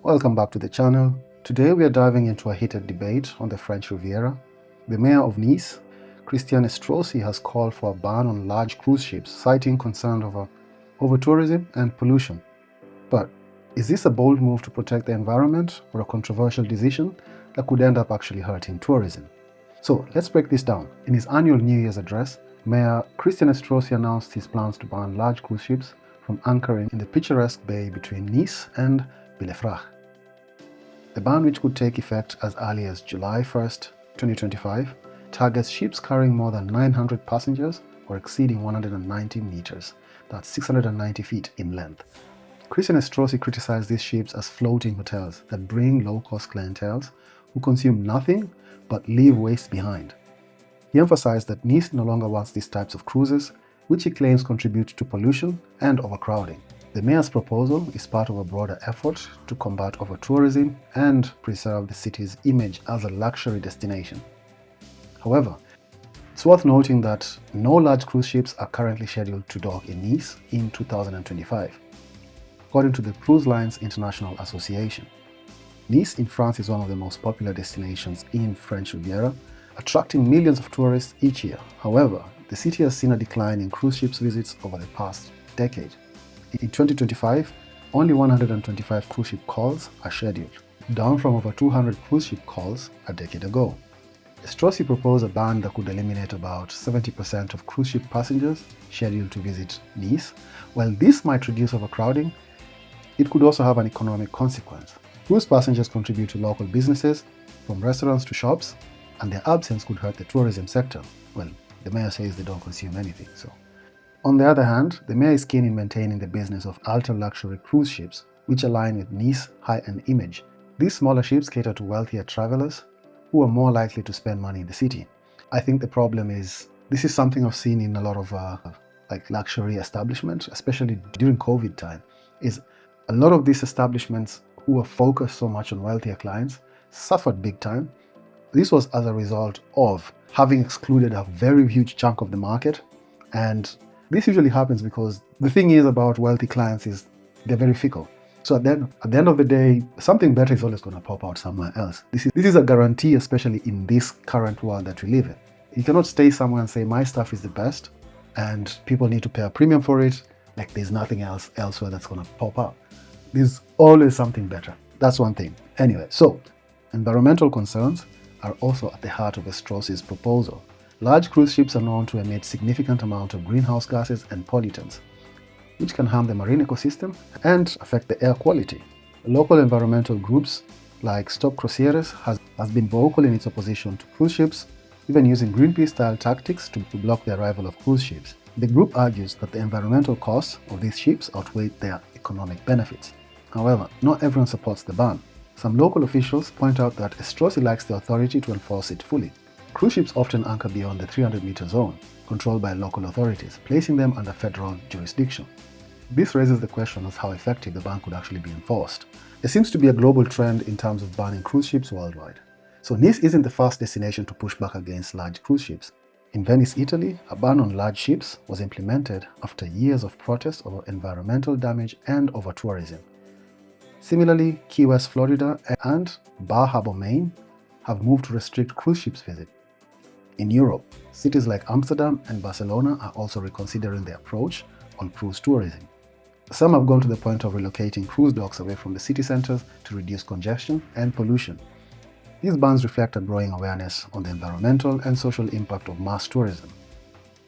Welcome back to the channel. Today we are diving into a heated debate on the French Riviera. The mayor of Nice, Christian Estrosi, has called for a ban on large cruise ships, citing concern over tourism and pollution. But is this a bold move to protect the environment or a controversial decision that could end up actually hurting tourism? So let's break this down. In his annual New Year's address, Mayor Christian Estrosi announced his plans to ban large cruise ships from anchoring in the Picturesque Bay between Nice and Villefranche. The ban, which could take effect as early as July 1st, 2025, targets ships carrying more than 900 passengers or exceeding 190 meters, that's 690 feet in length. Christian Estrosi criticized these ships as floating hotels that bring low-cost clienteles who consume nothing but leave waste behind. He emphasized that Nice no longer wants these types of cruises, which he claims contribute to pollution and overcrowding. The mayor's proposal is part of a broader effort to combat over-tourism and preserve the city's image as a luxury destination. However, it's worth noting that no large cruise ships are currently scheduled to dock in Nice in 2025, according to the Cruise Lines International Association. Nice in France is one of the most popular destinations in French Riviera, attracting millions of tourists each year. However, the city has seen a decline in cruise ships visits over the past decade. In 2025, only 125 cruise ship calls are scheduled, down from over 200 cruise ship calls a decade ago. Estrosi proposed a ban that could eliminate about 70% of cruise ship passengers scheduled to visit Nice. While this might reduce overcrowding, it could also have an economic consequence. Cruise passengers contribute to local businesses, from restaurants to shops, and their absence could hurt the tourism sector. Well, the mayor says they don't consume anything, so. On the other hand, the mayor is keen in maintaining the business of ultra-luxury cruise ships, which align with Nice's high-end image. These smaller ships cater to wealthier travelers who are more likely to spend money in the city. I think the problem is, this is something I've seen in a lot of luxury establishments, especially during COVID time, is a lot of these establishments who are focused so much on wealthier clients suffered big time. This was as a result of having excluded a very huge chunk of the market, and this usually happens because the thing is about wealthy clients is they're very fickle. So at the end of the day, something better is always going to pop out somewhere else. This is a guarantee, especially in this current world that we live in. You cannot stay somewhere and say my stuff is the best and people need to pay a premium for it, like there's nothing else elsewhere that's going to pop up. There's always something better. That's one thing. Anyway, so environmental concerns are also at the heart of Estrosi's proposal. Large cruise ships are known to emit significant amount of greenhouse gases and pollutants, which can harm the marine ecosystem and affect the air quality. Local environmental groups like Stop Croceres has been vocal in its opposition to cruise ships, even using Greenpeace-style tactics to block the arrival of cruise ships. The group argues that the environmental costs of these ships outweigh their economic benefits. However, not everyone supports the ban. Some local officials point out that Estrosi lacks the authority to enforce it fully. Cruise ships often anchor beyond the 300-meter zone, controlled by local authorities, placing them under federal jurisdiction. This raises the question of how effective the ban could actually be enforced. There seems to be a global trend in terms of banning cruise ships worldwide. So Nice isn't the first destination to push back against large cruise ships. In Venice, Italy, a ban on large ships was implemented after years of protests over environmental damage and over tourism. Similarly, Key West, Florida and Bar Harbor, Maine have moved to restrict cruise ships' visit. In Europe, cities like Amsterdam and Barcelona are also reconsidering their approach on cruise tourism. Some have gone to the point of relocating cruise docks away from the city centers to reduce congestion and pollution. These bans reflect a growing awareness on the environmental and social impact of mass tourism.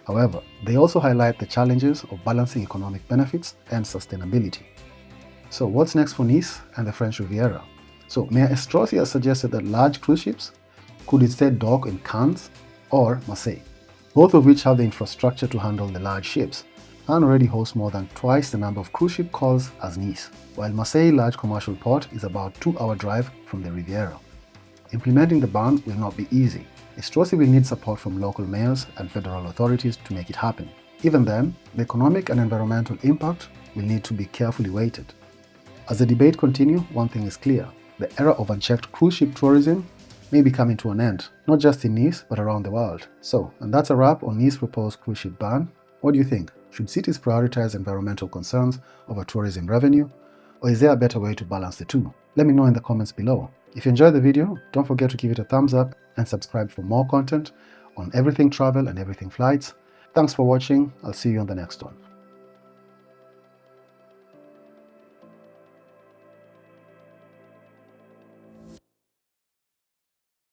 However, they also highlight the challenges of balancing economic benefits and sustainability. So what's next for Nice and the French Riviera? So Mayor Estrosi has suggested that large cruise ships could instead dock in Cannes or Marseille, both of which have the infrastructure to handle the large ships and already host more than twice the number of cruise ship calls as Nice, while Marseille Large Commercial Port is about a 2-hour drive from the Riviera. Implementing the ban will not be easy. Estrosi will need support from local mayors and federal authorities to make it happen. Even then, the economic and environmental impact will need to be carefully weighted. As the debate continues, one thing is clear: the era of unchecked cruise ship tourism may be coming to an end, not just in Nice, but around the world. So, and that's a wrap on Nice's proposed cruise ship ban. What do you think? Should cities prioritize environmental concerns over tourism revenue? Or is there a better way to balance the two? Let me know in the comments below. If you enjoyed the video, don't forget to give it a thumbs up and subscribe for more content on everything travel and everything flights. Thanks for watching. I'll see you on the next one.